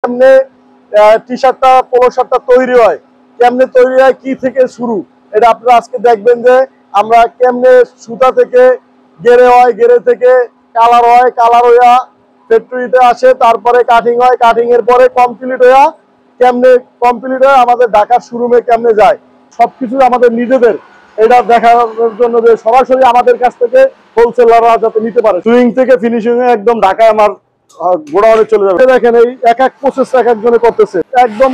কেমনে টি শার্টটা পোলো শার্টটা তৈরি হয়, কেমনে তৈরি হয়, কি থেকে শুরু, এটা আপনারা আজকে দেখবেন যে আমরা কেমনে সুতা থেকে গেরে হয়, গেরে থেকে কালার হয়, কালার হইয়া ফ্যাক্টরিতে আসে, তারপরে কাটিং হয়, কাটিং এর পরে কমপ্লিট হইয়া কেমনে কমপ্লিট হয়ে আমাদের ঢাকার শোরুমে কেমনে যায়, সবকিছু আমাদের নিজেদের এটা দেখার জন্য যে সরাসরি আমাদের কাছ থেকে হোলসেলাররা যাতে নিতে পারে। সুইং থেকে ফিনিশিং এ একদম ঢাকায় আমার গোডাউনে চলে যাবে। দেখেন এই এক এক প্রসেস এক একজনে করতেছে, একদম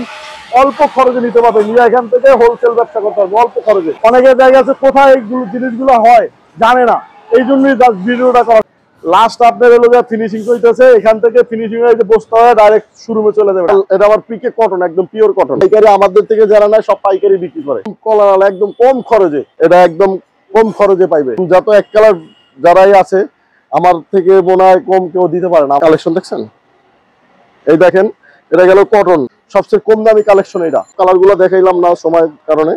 অল্প খরচে নিতে পারবে, নিয়ে এখান থেকে হোলসেল ব্যবসা করতে পারবে অল্প খরচে। অনেকের জায়গা আছে কোথায় এইগুলো জিনিসগুলো হয় জানে না, এই জন্যই ভিডিওটা করা। লাস্ট আপনার হলো যে ফিনিশিং করতেছে, এখান থেকে ফিনিশিং হয়ে যে বস্তা হয়ে ডাইরেক্ট শোরুমে চলে যাবে। এটা আবার পিকে কটন, একদম পিওর কটন। পাইকারি আমাদের থেকে যারা নেয় সব পাইকারি বিক্রি করে, কলার একদম কম খরচে, এটা একদম কম খরচে পাইবে। যত এক কালার যারাই আছে আমার থেকে মনে হয় কম কেউ দিতে পারে না। কালেকশন দেখছেন, এই দেখেন এটা গেল কটন, সবচেয়ে কম দামি কালেকশন। এটা কালার গুলো দেখাইলাম না সময়ের কারণে,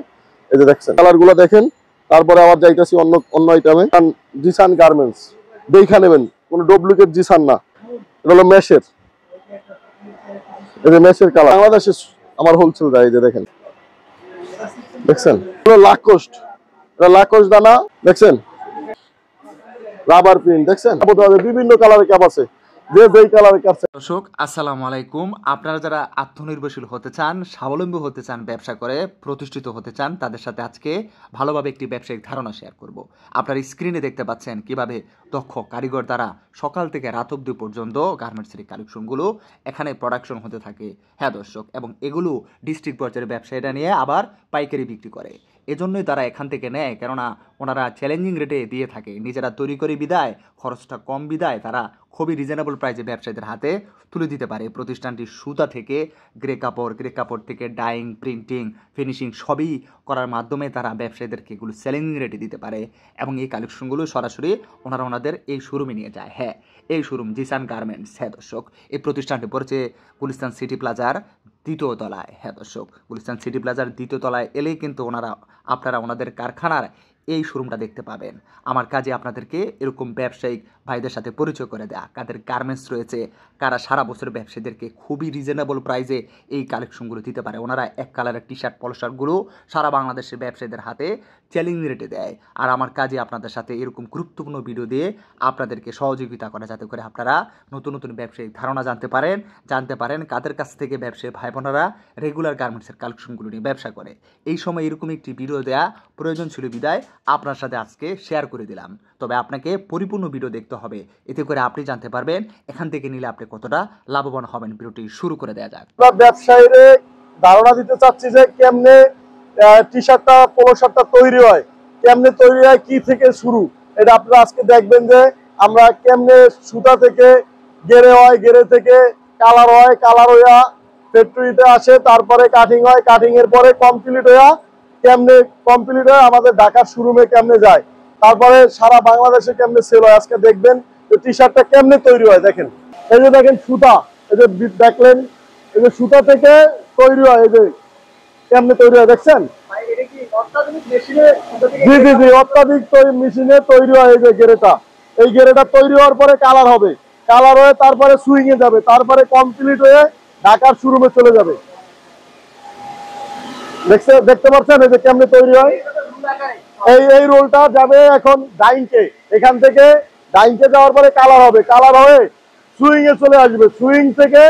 এই যে দেখছেন কালার গুলো দেখেন। তারপরে আবার যাইতেছি অন্য আইটেমে, জিসান গার্মেন্টস দেখা নেবেন, কোনো ডুপ্লিকেট জিসান না, এটা হলো মেশের, এই যে মেশের কালার বাংলাদেশে আমার হোলসেল দেয়। এই যে দেখেন দেখছেন লাকোস্ট, এটা লাকোস্ট দানা দেখছেন, রাবার প্রিন্ট দেখছেন, বিভিন্ন কালারের ক্যাপ আছে, যে যেই কালারের ক্যাপ। দর্শক আসসালামু আলাইকুম। আপনারা যারা আত্মনির্ভরশীল হতে চান, স্বাবলম্বী হতে চান, ব্যবসা করে প্রতিষ্ঠিত হতে চান, তাদের সাথে আজকে ভালোভাবে একটি ব্যবসায়িক ধারণা শেয়ার করব। আপনার স্ক্রিনে দেখতে পাচ্ছেন কিভাবে দক্ষ কারিগর দ্বারা সকাল থেকে রাত অবধি পর্যন্ত গার্মেন্টসের কালেকশনগুলো এখানে প্রোডাকশন হতে থাকে। হ্যাঁ দর্শক, এবং এগুলো ডিস্ট্রিক্ট পর্যায়ের ব্যবসায়ীরা নিয়ে আবার পাইকারি বিক্রি করে। এজন্যই তারা এখান থেকে নেয়, কেননা ওনারা চ্যালেঞ্জিং রেটে দিয়ে থাকে। নিজেরা তৈরি করে বিদায়, খরচটা কম বিদায় তারা খুবই রিজনেবল প্রাইসে ব্যবসায়ীদের হাতে তুলে দিতে পারে। প্রতিষ্ঠানটি সুতা থেকে গ্রে কাপড় থেকে ডাইং, প্রিন্টিং, ফিনিশিং সবই করার মাধ্যমে তারা ব্যবসায়ীদেরকে এগুলো সেলিং রেটে দিতে পারে, এবং এই কালেকশনগুলো সরাসরি ওনাদের এই শোরুমে নিয়ে যায়। হ্যাঁ, এই শোরুম জিসান গার্মেন্টস। হ্যাঁ দর্শক, এই প্রতিষ্ঠানটি পড়েছে গুলিস্তান সিটি প্লাজার দ্বিতীয় তলায়। হ্যাঁ দর্শক, গুলিস্তান সিটি প্লাজার দ্বিতীয় তলায় এলেই কিন্তু আপনারা ওনাদের কারখানার এই শোরুমটা দেখতে পাবেন। আমার কাজে আপনাদেরকে এরকম ব্যবসায়িক ভাইদের সাথে পরিচয় করে দেয়া, কাদের গার্মেন্টস রয়েছে, কারা সারা বছর ব্যবসায়ীদেরকে খুবই রিজনেবল প্রাইসে এই কালেকশনগুলো দিতে পারে। ওনারা এক কালারের টি শার্ট পলো শার্টগুলো সারা বাংলাদেশের ব্যবসায়ীদের হাতে চ্যালেঞ্জ রেটে দেয়। আর আমার কাজে আপনাদের সাথে এরকম গুরুত্বপূর্ণ ভিডিও দিয়ে আপনাদেরকে সহযোগিতা করা, যাতে করে আপনারা নতুন নতুন ব্যবসায়িক ধারণা জানতে পারেন কাদের কাছ থেকে ব্যবসায়ী ভাই বোনেরা রেগুলার গার্মেন্টসের কালেকশনগুলো নিয়ে ব্যবসা করে। এই সময় এরকম একটি ভিডিও দেওয়া প্রয়োজন ছিল বিদায় আপনার সাথে আজকে শেয়ার করে দিলাম। তবে আপনাকে পরিপূর্ণ ভিডিও দেখতে হবে, এতে করে আপনি জানতে পারবেন এখান থেকে নিলে আপনি কতটা লাভবান হবেন। ভিডিওটি শুরু করে দেওয়া যাক। ব্যবসায়ীরা ধারণা দিতে চাচ্ছি যে কেমনে টি শার্টটা পোলো শার্টটা তৈরি হয়, কেমনে তৈরি হয়, কি থেকে শুরু, এটা আপনারা আজকে দেখবেন যে আমরা কেমনে সুতা থেকে গেরে হয়, গেরে থেকে কালার হয়, কালার হইয়া ফ্যাক্টরিতে আসে, তারপরে কাটিং হয়, কাটিং এর পরে কমপ্লিট হইয়া কেমনে কমপ্লিট হয় আমাদের ঢাকার শোরুমে কেমনে যায়, তারপরে সারা বাংলাদেশে কেমনে সেল হয়। আজকে দেখবেন টি শার্টটা কেমনে তৈরি হয়। দেখেন এই যে দেখেন সুতা, এই যে দেখলেন এই যে সুতা থেকে তৈরি হয়, এই যে কেমনে তৈরি হয় দেখছেন। জি জি জি, অত্যাধিক মেশিনে তৈরি হয়। এই যে গেরেটা, এই গেরেটা তৈরি হওয়ার পরে কালার হবে, কালার হয়ে তারপরে সুইং এ যাবে, তারপরে কমপ্লিট হয়ে ঢাকার শোরুমে চলে যাবে। দেখতে পাচ্ছেন এই যে কেমনে তৈরি হয়। এই রোলটা যাবে এখন ডাইংকে, এখান থেকে ডাইংকে যাওয়ার পরে কালার হবে, কালার হয়ে সুইং এ চলে আসবে, সুইং থেকে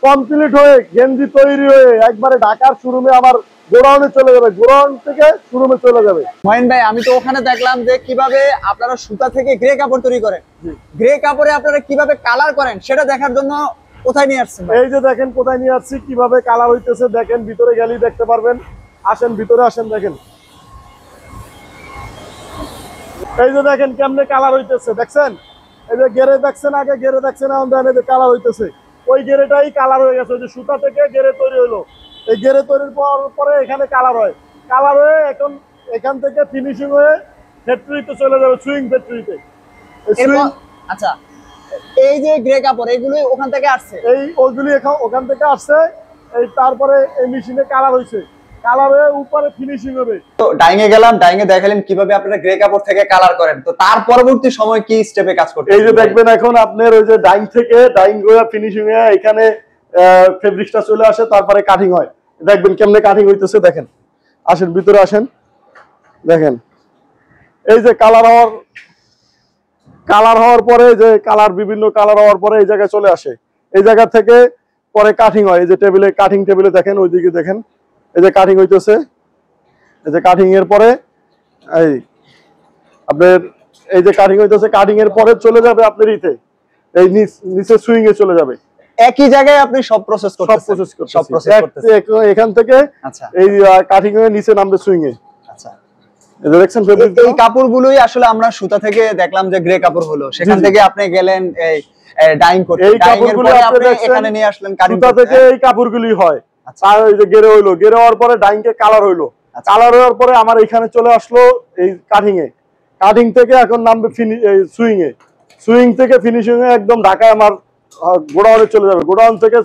কমপ্লিট হয়ে গেঞ্জি তৈরি হয়ে একবারে ঢাকার শোরুমে আমার গোডাউনে চলে যাবে, গোডাউন থেকে শোরুমে চলে যাবে। মহিন ভাই, আমি তো ওখানে দেখলাম যে কিভাবে আপনারা সুতা থেকে গ্রে কাপড় তৈরি করেন, গ্রে কাপড়ে আপনারা কিভাবে কালার করেন সেটা দেখার জন্য কোথায় নিয়ে আসছেন? এই যে দেখেন কোথায় নিয়ে আসছি, কিভাবে কালার হইতেছে দেখেন, ভিতরে গেলেই দেখতে পারবেন। আসেন ভিতরে আসেন, দেখেন এই যে দেখেন কেমনে কালার হইতেছে দেখছেন। এই যে গেরে দেখছেন, আগে গেরে দেখছেন, এখন দেখেন এই যে কালার হইতেছে, ওই গেরেটাই কালার হয়ে গেছে। ওই যে সুতা থেকে গেরে তৈরি হলো, এই গেরে তৈরির পরে এখানে কালার হয়, কালার হয়ে এখন এখান থেকে ফিনিশিং হয়ে ফ্যাক্টরিতে চলে যাবে, সুইং ফ্যাক্টরিতে। আচ্ছা, এই যে গ্রে কাপড় এগুলো ওখান থেকে আসছে, এই ওইগুলি ওখান থেকে আসছে, এই তারপরে এই মেশিনে কালার হইছে, কালার হয়ে উপরে ফিনিশিং হবে। তো ডাইং এ গেলাম, ডাইং এ দেখালেন কিভাবে আপনারা গ্রে কাপড় থেকে কালার করেন, তো তার পরবর্তী সময় কি স্টেপে কাজ করতে? এই যে দেখবেন এখন আপনার ওই যে ডাইং থেকে ডাইং হয়ে ফিনিশিং হয়ে এখানে ফেব্রিক্সটা চলে আসে, তারপরে কাটিং হয়। দেখবেন কেমনে কাটিং হইতেছে, দেখেন, আসেন ভিতরে আসেন, দেখেন এই যে কালার হওয়ার পরে, যে কালার বিভিন্ন কালার হওয়ার পরে এই জায়গায় চলে আসে, এই জায়গা থেকে পরে কাটিং হয়। এই যে টেবিলে, কাটিং টেবিলে দেখেন, ওইদিকে দেখেন, এই যে কাটিং হইতেছে, এই যে কাটিং এর পরে এই আপনার এই যে কাটিং হইতেছে, কাটিং এর পরে চলে যাবে আপনার ইতে, এই নিচে সুইং এ চলে যাবে। একই জায়গায় আপনি সব প্রসেস করতেছেন, এখান থেকে আচ্ছা এই কাটিং এর নিচে নামবে সুইং এ। আচ্ছা, এই যে দেখছেন এই কাপড়গুলোই আসলে আমরা সুতা থেকে দেখলাম যে গ্রে কাপড় হলো, সেখান থেকে আপনি গেলেন এই ডাইং করতে, এই ডাইং এর কাপড়গুলো পরে আপনি আপনি এখানে নিয়ে আসলেন কাটিং সুতা করতে। থেকে এই কাপড়গুলি হয়। আর এই যে গেরে হইলো, গেরে হওয়ার পরে ডাইং কে কালার হইলো, কালার হওয়ার পরে আমার এখানে চলে আসলো এই কাটিং এ, কাটিং থেকে এখন নামবে সুইং এ, সুইং থেকে ফিনিশিং এ একদম ঢাকায় আমার গোডাউনে চলে যাবে। গোডাউন থেকে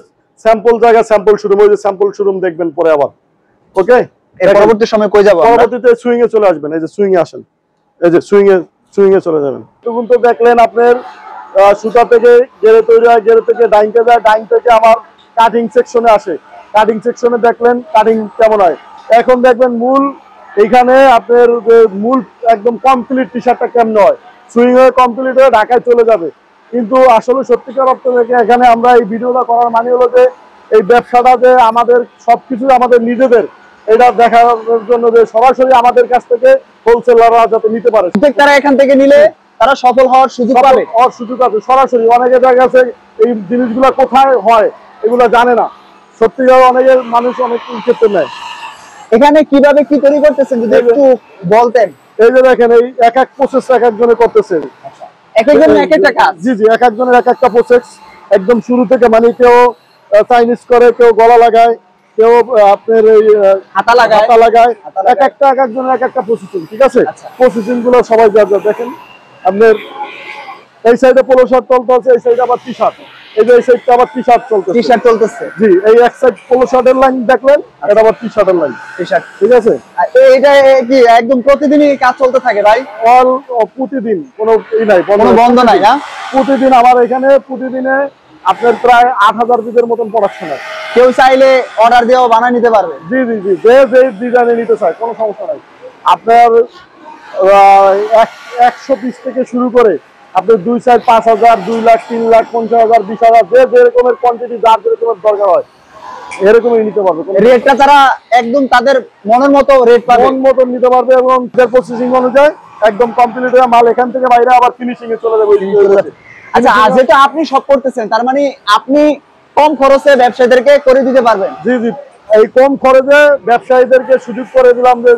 স্যাম্পল জায়গা, স্যাম্পল শোরুম, ওই যে স্যাম্পল শোরুম দেখবেন পরে আবার। ওকে, এর পরবর্তী সময় কই যাব আমরা? পরবর্তীতে সুইং এ চলে আসবেন, এই যে সুইং এ আসেন, এই যে সুইং এ চলে যাবেন। তখন তো দেখলেন আপনার সুতা থেকে গেরে তৈরি হয়, গেরে থেকে ডাইংকে যায়, ডাইং থেকে আমার কাটিং সেকশনে আসে, কাটিং সেকশনে দেখলেন কাটিং কেমন হয়। এখন দেখবেন মূল এইখানে আপনার মূল একদম কমপ্লিট টি শার্টটা কেমন হয়, সুইং হয়ে কমপ্লিট হয়ে ঢাকায় চলে যাবে। কিন্তু আসলে সত্যিকার অর্থে থেকে এখানে আমরা এই ভিডিওটা করার মানে হলো যে এই ব্যবসাটা যে আমাদের সবকিছু আমাদের নিজেদের, এটা দেখার জন্য যে সরাসরি আমাদের কাছ থেকে হোলসেলাররা যাতে নিতে পারে, তারা এখান থেকে নিলে তারা সফল হওয়ার সুযোগ পাবে, সরাসরি। অনেকে দেখা গেছে এই জিনিসগুলো কোথায় হয় এগুলো জানে না, সত্যিকার অনেকের মানুষ অনেক ক্ষেত্রে নেয়। এখানে কিভাবে কি তৈরি করতেছেন যদি একটু বলতেন? এই যে দেখেন, এই এক এক প্রসেস এক একজনে করতেছে, এক একজন এক একটা কাজ। জি জি, এক একজনের এক একটা প্রসেস একদম শুরু থেকে, মানে কেউ চাইনিজ করে, কেউ গলা লাগায়, কেউ আপনার এই হাতা লাগায়, এক একজনের এক একটা প্রসেসিং। ঠিক আছে, প্রসেসিং গুলো সবাই যা দেখেন, আপনার এই সাইডে পোলো শার্ট চলতেছে, এই সাইডে আবার টি শার্ট, এই যে এই সাইডটা আবার টি শার্ট চলতেছে। জি, এই এক সাইড পোলো শার্টের লাইন দেখলেন, এটা আবার টি শার্টের লাইন, টি শার্ট। ঠিক আছে, এটা কি একদম প্রতিদিনই কাজ চলতে থাকে ভাই? প্রতিদিন, কোনো ই নাই, কোনো বন্ধ নাই না? প্রতিদিন আমার এখানে প্রতিদিনে আপনার প্রায় 8000 পিসের মতন প্রোডাকশন হয়। কেউ চাইলে অর্ডার দিয়েও বানায় নিতে পারবে? জি জি জি, যে ডিজাইনে নিতে চায় কোনো সমস্যা নাই। আপনার 100 পিস থেকে শুরু করে আপনার 2, 4, 5,000, 2 লাখ, 3 লাখ, 50,000, 20,000, যে রকমের কোয়ান্টিটি, যার যেরকমের দরকার হয় এরকমই নিতে পারবে। রেটটা তারা একদম তাদের মনের মতো রেট পাবে, মন মতো নিতে পারবে, এবং প্রসেসিং অনুযায়ী একদম কমপ্লিট হয়ে মাল এখান থেকে বাইরে আবার ফিনিশিং এ চলে যাবে। আচ্ছা, যেটা আপনি সব করতেছেন, তার মানে আপনি কম খরচে ব্যবসায়ীদেরকে করে দিতে পারবেন? জি জি, এই কম খরচে ব্যবসায়ীদেরকে সুযোগ করে দিলাম যে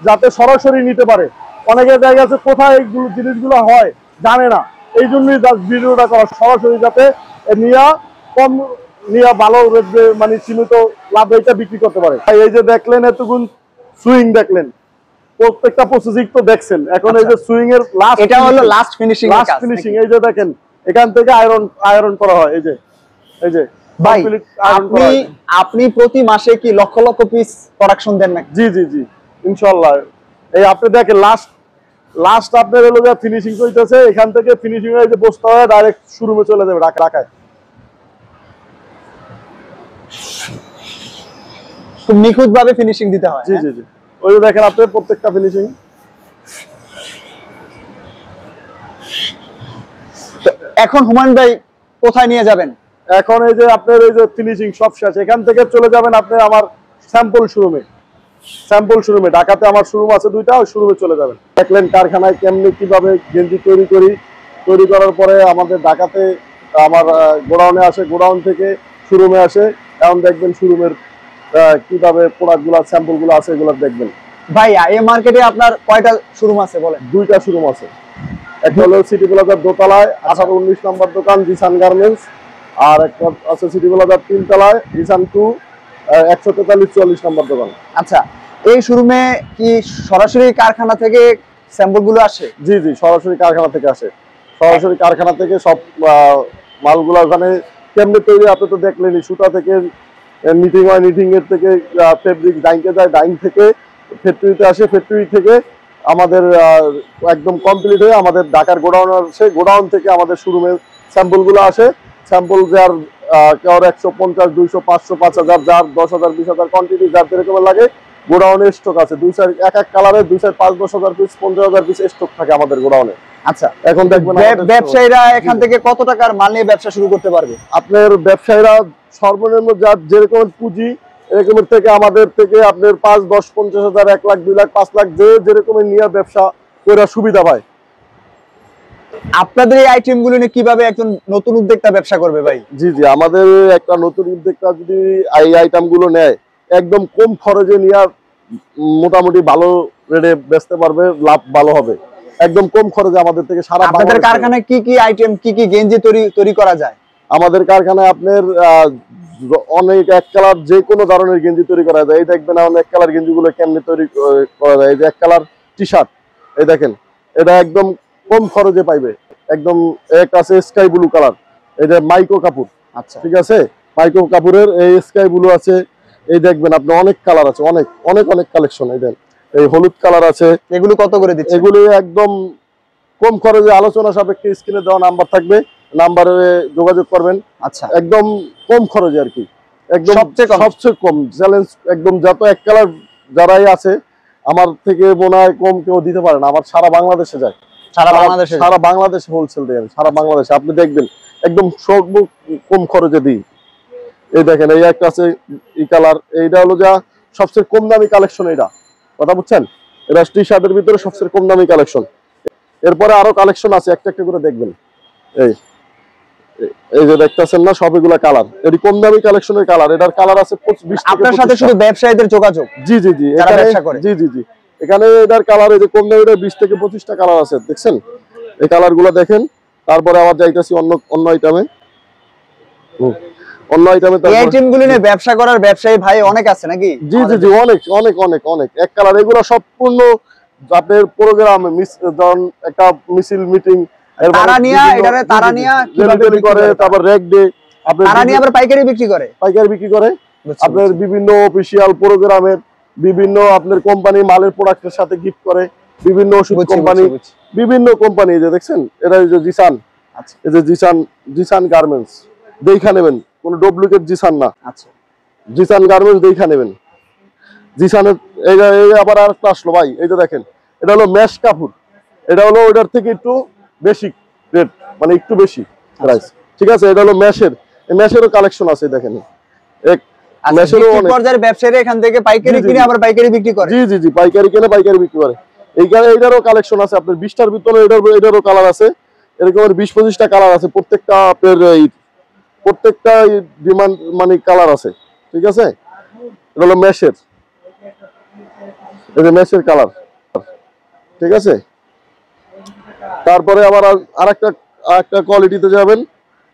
যাতে সরাসরি নিতে পারে। অনেকে দেখা গেছে কোথায় এইগুলো জিনিসগুলো হয় জানে না, এই জন্যই ভিডিওটা করা, সরাসরি যাতে নিয়ে ভালো মানে সীমিত লাভ রেটে বিক্রি করতে পারে। এই যে দেখলেন এতক্ষণ সুইং দেখলেন, প্রত্যেকটা প্রসেসিং তো দেখছেন, এখন এই যে সুইং এর লাস্ট, এটা হলো লাস্ট ফিনিশিং। এই যে দেখেন এখান থেকে আয়রন করা হয়। এই যে ভাই, আপনি প্রতি মাসে কি লক্ষ লক্ষ পিস প্রোডাকশন দেন নাকি? জি জি জি, ইনশাআল্লাহ। এই আপনি দেখেন লাস্ট আপনার হলো যে ফিনিশিং হইতেছে, এখান থেকে ফিনিশিং হয়ে যে বস্তা হয়ে ডাইরেক্ট শোরুমে চলে যাবে ঢাকায়। খুব নিখুঁত ভাবে ফিনিশিং দিতে হয়। জি জি জি, ওই যে দেখেন আপনি প্রত্যেকটা ফিনিশিং। এখন হুমায়ুন ভাই কোথায় নিয়ে যাবেন? এখন এই যে আপনার এই যে ফিনিশিং সব শেষ, এখান থেকে চলে যাবেন আপনি আমার স্যাম্পল শোরুমে। ঢাকাতে আমার শোরুম আছে 2টা, ওই শোরুমে চলে যাবেন। দেখলেন কারখানায় কেমনি কিভাবে গেঞ্জি তৈরি করার পরে আমাদের ঢাকাতে আমার গোডাউনে আসে, গোডাউন থেকে শোরুমে আসে। এখন দেখবেন শোরুমের কিভাবে প্রোডাক্টগুলো, স্যাম্পলগুলো আছে, এগুলো দেখবেন। ভাই, এই মার্কেটে আপনার কয়টা শোরুম আছে বলেন? 2টা শোরুম আছে। একটা হলো সিটি প্লাজার দোতলায় 18-19 নম্বর দোকান জিসান গার্মেন্টস, আর একটা আছে সিটি প্লাজার 3 তলায় জিসান 2 143-44 নম্বর দোকান। আচ্ছা, এই শোরুমে কি সরাসরি কারখানা থেকে স্যাম্পল গুলো আসে? জি জি, সরাসরি কারখানা থেকে আসে, সরাসরি কারখানা থেকে সব মালগুলো ওখানে কেমনে তৈরি আপনি তো দেখলেনই। সুতা থেকে নিটিং হয়, নিটিং এর থেকে ফেব্রিক ডাইংকে যায়, ডাইং থেকে ফ্যাক্টরিতে আসে, ফ্যাক্টরি থেকে আমাদের একদম কমপ্লিট হয়ে আমাদের ঢাকার গোডাউন আসে, গোডাউন থেকে আমাদের শোরুমে স্যাম্পলগুলো আসে। স্যাম্পল যার কেউ 150, 200, 500, 5000, যার 10,000, 20,000 কোয়ান্টিটি যার যেরকম লাগে গোডাউনে স্টক আছে। দুই সাইড এক এক কালারে 2 সাইড 5-10,000 পিস 15,000 পিস স্টক থাকে আমাদের গোডাউনে। আচ্ছা, এখন দেখবেন ব্যবসায়ীরা এখান থেকে কত টাকার মাল নিয়ে ব্যবসা শুরু করতে পারবে? আপনার ব্যবসায়ীরা সর্বনিম্ন যার যেরকম পুঁজি এরকমের থেকে আমাদের থেকে আপনার 5, 10, 50,000, 1 লাখ, 2 লাখ, 5 লাখ যে যেরকম নিয়ে ব্যবসা করে সুবিধা পায়। আপনাদের এই আইটেম গুলো নিয়ে কিভাবে একজন নতুন উদ্যোক্তা ব্যবসা করবে ভাই? জি জি, আমাদের একটা নতুন উদ্যোক্তা যদি এই আইটেম গুলো নেয় একদম কম খরচে নিয়ে মোটামুটি ভালো রেটে বেচতে পারবে, লাভ ভালো হবে। একদম কম খরচে আমাদের থেকে সারা আপনাদের কারখানায় কি কি আইটেম, কি কি গেঞ্জি তৈরি করা যায়? আমাদের কারখানায় আপনার অনেক এক কালার যে কোনো ধরনের গেঞ্জি তৈরি করা যায়। এই দেখবেন অনেক কালার গেঞ্জি গুলো কেমনে তৈরি করা যায়। এই যে এক কালার টি শার্ট, এই দেখেন এটা একদম কম খরচে পাইবে। একদম এক আছে স্কাই ব্লু কালার, এটা মাইক্রো কাপড়। আচ্ছা, ঠিক আছে, মাইক্রো কাপড়ের এই স্কাই ব্লু আছে। এই দেখবেন আপনি অনেক কালার আছে, অনেক অনেক অনেক কালেকশন। এই দেন এই হলুদ কালার আছে। এগুলো কত করে দিচ্ছে? এগুলো একদম কম খরচে, আলোচনা সাপেক্ষে স্ক্রিনে দেওয়া নাম্বার থাকবে, নাম্বারে যোগাযোগ করবেন। আচ্ছা, একদম কম খরচে আর কি, একদম সবচেয়ে কম চ্যালেঞ্জ। একদম যত এক কালার যারাই আছে আমার থেকে মনে হয় কম কেউ দিতে পারে না। আমার সারা বাংলাদেশে যায়, সারা বাংলাদেশে হোলসেল দেয় আমি, সারা বাংলাদেশে। আপনি দেখবেন একদম সব কম খরচে দিই। এই দেখেন এই একটা আছে এই কালার, এইটা হলো যা সবচেয়ে কম দামি কালেকশন। এটা কথা বুঝছেন, এটা টি শার্টের ভিতরে সবচেয়ে কম দামি কালেকশন। এরপরে আরো কালেকশন আছে, একটা একটা করে দেখবেন। এই যে দেখতেছেন না সবগুলা কালার, এটি কম দামি কালেকশনের কালার। এটার কালার আছে 20 থেকে। আপনার সাথে শুধু ব্যবসায়ীদের যোগাযোগ? জি জি জি, যারা ব্যবসা করে। জি জি জি, এখানে এটার কালার এই যে কম দামিটা 20 থেকে 25টা কালার আছে, দেখছেন এই কালারগুলো দেখেন। তারপরে আবার যাইতাছি অন্য আইটেমে। অন্য আইটেমে এই আইটেমগুলো নিয়ে ব্যবসা করার ব্যবসায়ী ভাই অনেক আছে নাকি? জি জি জি, অনেক অনেক অনেক অনেক এক কালার। এগুলো সম্পূর্ণ আপনার প্রোগ্রাম, ধরুন একটা মিছিল মিটিং, তারপর রেক ডে আবার পাইকারি বিক্রি করে। আপনার বিভিন্ন অফিসিয়াল প্রোগ্রামের বিভিন্ন আপনার কোম্পানি মালের প্রোডাক্টের সাথে গিফট করে। বিভিন্ন ওষুধ কোম্পানি, বিভিন্ন কোম্পানি। যে দেখছেন এটা যে জিসান, এই যে জিসান গার্মেন্টস দেখা নেবেন, কোন ডুপ্লিকেট জিসান না। আচ্ছা, জিসান গার্মেন্টস দেখা নেবেন। জিসানের এই আবার আরেকটা আসলো ভাই, এই যে দেখেন এটা হলো মেশ কাপড়। এটা হলো ওইটার থেকে একটু বেশি রেট, মানে একটু বেশি প্রাইস। ঠিক আছে, এটা হলো মেশেরও কালেকশন আছে। দেখেন এক মেশেরও অনেক পর্যায়ের ব্যবসায়ীরা এখান থেকে পাইকারি কিনে আবার পাইকারি বিক্রি করে। জি জি জি, পাইকারি কিনে পাইকারি বিক্রি করে। এইখানে এইটারও কালেকশন আছে আপনার 20টার ভিতরে। এটারও কালার আছে, এরকম 20-25টা কালার আছে। প্রত্যেকটা আপনার প্রত্যেকটা ডিমান্ড মানে কালার আছে। ঠিক আছে, এটা হলো মেশের, এই যে মেশের কালার। ঠিক আছে, তারপরে আবার আরেকটা কোয়ালিটিতে যাবেন,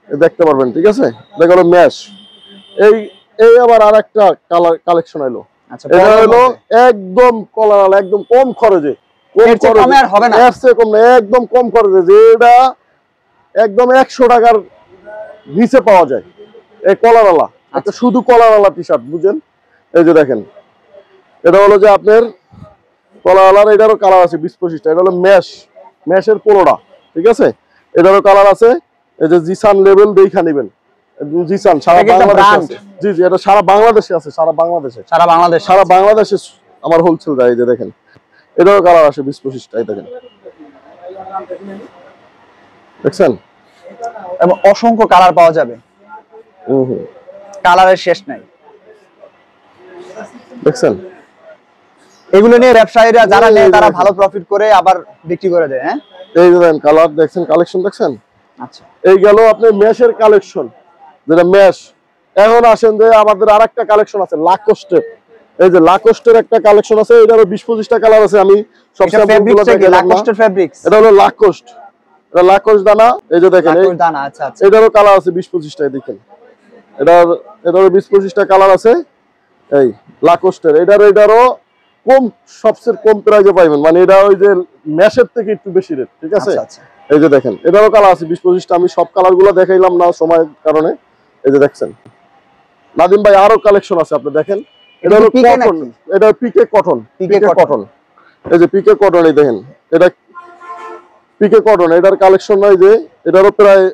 দেখতে পারবেন। ঠিক আছে, দেখা গেল ম্যাশ। এই আবার আরেকটা কালার কালেকশন এলো। এটা হলো একদম কলার, একদম কম খরচে, একদম কম খরচে, যে এটা একদম 100 টাকার নিচে পাওয়া যায়। এই কলারওয়ালা, একটা শুধু কলারওয়ালা টি শার্ট, বুঝেন? এই যে দেখেন এটা হলো যে আপনার কলারওয়ালার, এটারও কালার আছে 20-25টা। এটা হলো ম্যাশের পোলোটা। ঠিক আছে, এটারও কালার আছে। এই যে জিসান লেভেল দেখা নেবেন, জিসান সারা বাংলাদেশে আছে। জি জি, এটা সারা বাংলাদেশে আছে, সারা বাংলাদেশে আমার হোলসেল দেয়। এই যে দেখেন এটারও কালার আছে 20-25টা। এই দেখেন, দেখছেন এবং অসংখ্য কালার পাওয়া যাবে। কালারের শেষ নাই, দেখছেন। এগুলো নিয়ে ব্যবসায়ীরা যারা নেয় তারা ভালো প্রফিট করে আবার বিক্রি করে দেয়। হ্যাঁ, এই যে দেখেন কালার দেখছেন, কালেকশন দেখছেন। আচ্ছা, এই গেল আপনার মেশের কালেকশন, যেটা মেশ। এখন আসেন যে আমাদের আরেকটা কালেকশন আছে লাকোস্টের। এই যে লাকোস্টের একটা কালেকশন আছে, এটারও 20-25টা কালার আছে। আমি সবসময় লাকোস্টের ফেব্রিক্স, এটা হলো লাকোস্ট, এটা লাকোস্ট দানা। এই যে দেখেন দানা। আচ্ছা আচ্ছা, এটারও কালার আছে 20-25টা। দেখেন এটারও 20-25টা কালার আছে। এই লাকোস্টের এটারও কম, সবচেয়ে কম প্রাইসে পাইবেন, মানে এটা ওই যে ম্যাশের থেকে একটু বেশি রেট। ঠিক আছে, এই যে দেখেন এটারও কালার আছে 20-25টা। আমি সব কালার গুলো দেখাইলাম না সময়ের কারণে। এই যে দেখছেন নাদিম ভাই আরো কালেকশন আছে, আপনি দেখেন। এটা হলো কটন, এটা পিকে কটন। এই যে পিকে কটন, এই দেখেন এটা পিকে কটন। এটার কালেকশন নয় যে এটারও প্রায়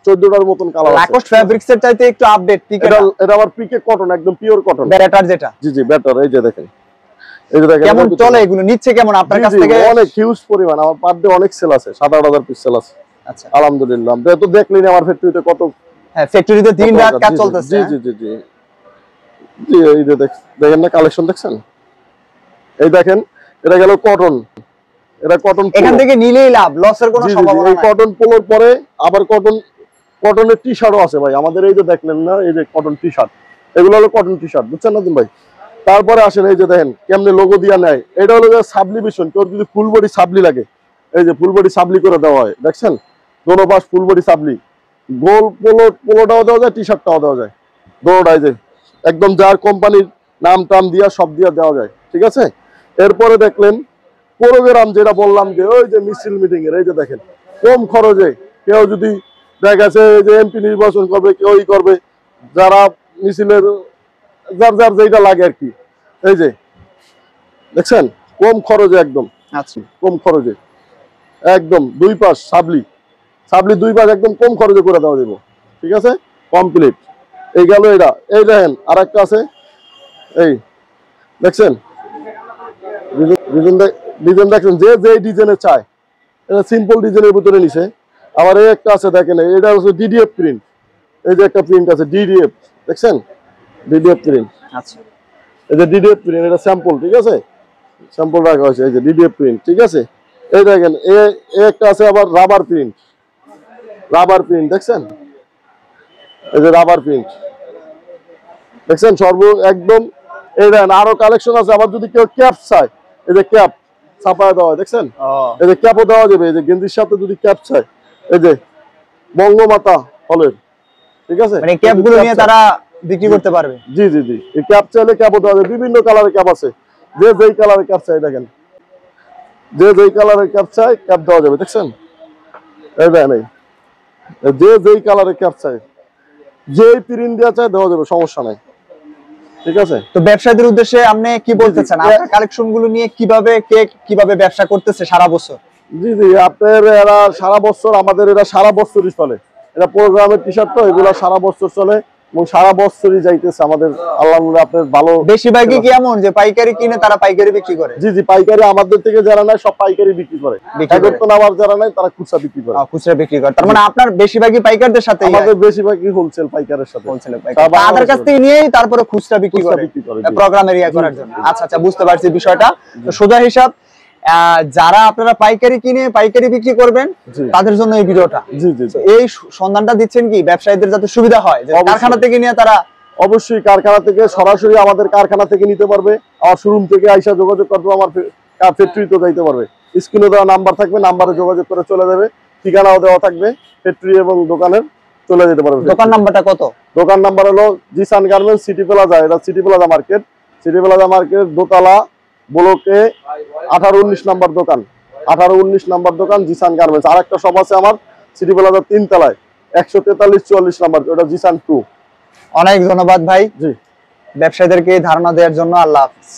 14টার মতন কালার আছে। লাকোস্ট ফেব্রিক্স এর চাইতে একটু আপডেট পিকে। এটা আবার পিকে কটন, একদম পিওর কটন ব্যাটার যেটা। জি জি ব্যাটার। এই যে দেখেন, এই যে দেখেন কেমন চলে এগুলো, নিচ্ছে কেমন আপনার কাছ থেকে? অনেক হিউজ পরিমাণ, আমার পার ডে অনেক সেল আছে, 7-8 পিস সেল আছে। আচ্ছা আলহামদুলিল্লাহ। আপনি তো দেখলেন আমার ফ্যাক্টরিতে কত, হ্যাঁ ফ্যাক্টরিতে দিন রাত কাজ চলতেছে। জি জি জি জি জি। এই যে দেখেন না কালেকশন দেখছেন, এই দেখেন এটা গেল কটন, এটা কটন। এখান থেকে নিলেই লাভ, লসের কোনো সম্ভাবনা নাই। নাই। কটন পোলোর পরে আবার কটনের টি শার্টও আছে ভাই আমাদের। এই যে দেখলেন না, এই যে কটন টি শার্ট, এগুলো হলো কটন টি শার্ট, বুঝছেন না তুমি ভাই? তারপরে আসেন এই যে দেখেন কেমনে লোগো দিয়া নেয়। এটা হলো সাবলিমেশন, কেউ যদি ফুল বডি সাবলি লাগে, এই যে ফুল বডি সাবলি করে দেওয়া হয়, দেখছেন দোনো পাশ ফুল বডি সাবলি। গোল পোলোটাও দেওয়া যায়, টি শার্টটাও দেওয়া যায়, দোনোটাই যে একদম যার কোম্পানির নাম টাম দিয়া সব দিয়া দেওয়া যায়, ঠিক আছে। এরপরে দেখলেন প্রোগ্রাম, যেটা বললাম যে ওই যে মিছিল মিটিং এর, এই যে দেখেন কম খরচে কেউ যদি দেখা গেছে যে এমপি নির্বাচন করবে, কেউ করবে, যারা মিছিলের যার যার যেটা লাগে আর কি, এই যে দেখছেন কম খরচে, একদম আচ্ছা কম খরচে, একদম দুই পাশ সাবলি দুই পাশ একদম কম খরচে করে দেওয়া যাবে, ঠিক আছে, কমপ্লিট। এই গেল এটা। এই দেখেন আর একটা আছে, এই দেখছেন ডিজাইন দেখছেন, যে যে ডিজাইনে চায়, এটা সিম্পল ডিজাইনের ভিতরে নিছে। আবার এই একটা আছে দেখেন, এটা হচ্ছে ডিডিএফ প্রিন্ট। এই যে একটা প্রিন্ট আছে ডিডিএফ, দেখছেন ডিডিএফ প্রিন্ট। আচ্ছা এই যে ডিডিএফ প্রিন্ট, এটা স্যাম্পল, ঠিক আছে, স্যাম্পল রাখা হয়েছে। এই যে ডিডিএফ প্রিন্ট, ঠিক আছে। এই দেখেন এই একটা আছে আবার রাবার প্রিন্ট, দেখছেন, এই যে রাবার প্রিন্ট, দেখছেন একদম। এই দেখেন আরো কালেকশন আছে। আবার যদি কেউ ক্যাপ চায়, এই যে ক্যাপ ছাপায় দেওয়া হয়, দেখছেন, এই যে ক্যাপও দেওয়া যাবে। এই যে গেঞ্জির সাথে যদি ক্যাপ চায়, এই যে বঙ্গমাতা হলের, ঠিক আছে, মানে ক্যাপগুলো নিয়ে তারা বিক্রি করতে পারবে। জি জি জি। এই ক্যাপ চাইলে ক্যাপও দেওয়া যাবে, বিভিন্ন কালারের ক্যাপ আছে, যে যেই কালারের ক্যাপ চাই, দেখেন যে যেই কালারের ক্যাপ চাই ক্যাপ দেওয়া যাবে, দেখছেন, এই দেখেন যে যেই কালারের ক্যাপ চাই, যেই প্রিন্ট দেওয়া চাই দেওয়া যাবে, সমস্যা নাই, ঠিক আছে। তো ব্যবসায়ীদের উদ্দেশ্যে আপনি কি বলতে চান? আপনার কালেকশন গুলো নিয়ে কিভাবে ব্যবসা করতেছে সারা বছর? জি জি, আপনার এরা সারা বছর, আমাদের এরা সারা বছরই চলে। এটা প্রোগ্রামের টি শার্ট, তো এগুলো সারা বছর চলে এবং সারা বছরই যাইতেছে আমাদের। আল্লাহর আপনার ভালো। বেশিরভাগই কি এমন যে পাইকারি কিনে তারা পাইকারি বিক্রি করে? জি জি, পাইকারি আমাদের থেকে যারা নাই সব পাইকারি বিক্রি করে। এখন আবার যারা নাই তারা খুচরা বিক্রি করে। খুচরা বিক্রি করে, তার মানে আপনার বেশিরভাগই পাইকারদের সাথে? আমাদের বেশিরভাগই হোলসেল পাইকারের সাথে। তাদের কাছ থেকে নিয়েই তারপরে খুচরা বিক্রি করে প্রোগ্রাম এরিয়া করার জন্য। আচ্ছা আচ্ছা, বুঝতে পারছি বিষয়টা। তো সোজা হিসাব, যারা আপনারা পাইকারি কিনে পাইকারি বিক্রি করবেন তাদের জন্য এই ভিডিওটা। জি জি, এই সন্ধানটা দিচ্ছেন কি ব্যবসায়ীদের যাতে সুবিধা হয়, যে কারখানা থেকে নিয়ে তারা অবশ্যই কারখানা থেকে সরাসরি আমাদের কারখানা থেকে নিতে পারবে, আমার শোরুম থেকে আইসা যোগাযোগ করবে, আমার ফ্যাক্টরিতে যাইতে পারবে। স্ক্রিনে দেওয়া নাম্বার থাকবে, নাম্বারে যোগাযোগ করে চলে যাবে, ঠিকানাও দেওয়া থাকবে ফ্যাক্টরি এবং দোকানের, চলে যেতে পারবে। দোকান নাম্বারটা কত? দোকান নাম্বার হলো জিসান গার্মেন্টস, সিটি প্লাজা। এটা সিটি প্লাজা মার্কেট দোতলা ব্লকে 18-19 নাম্বার দোকান, 18-19 নাম্বার দোকান জিসান গার্মেন্টস। আর একটা শপ আছে আমার সিটি প্লাজা 3 তলায়, 143-44 নাম্বার, ওটা জিসান 2। অনেক ধন্যবাদ ভাই জি, ব্যবসায়ীদেরকে ধারণা দেওয়ার জন্য। আল্লাহ হাফেজ।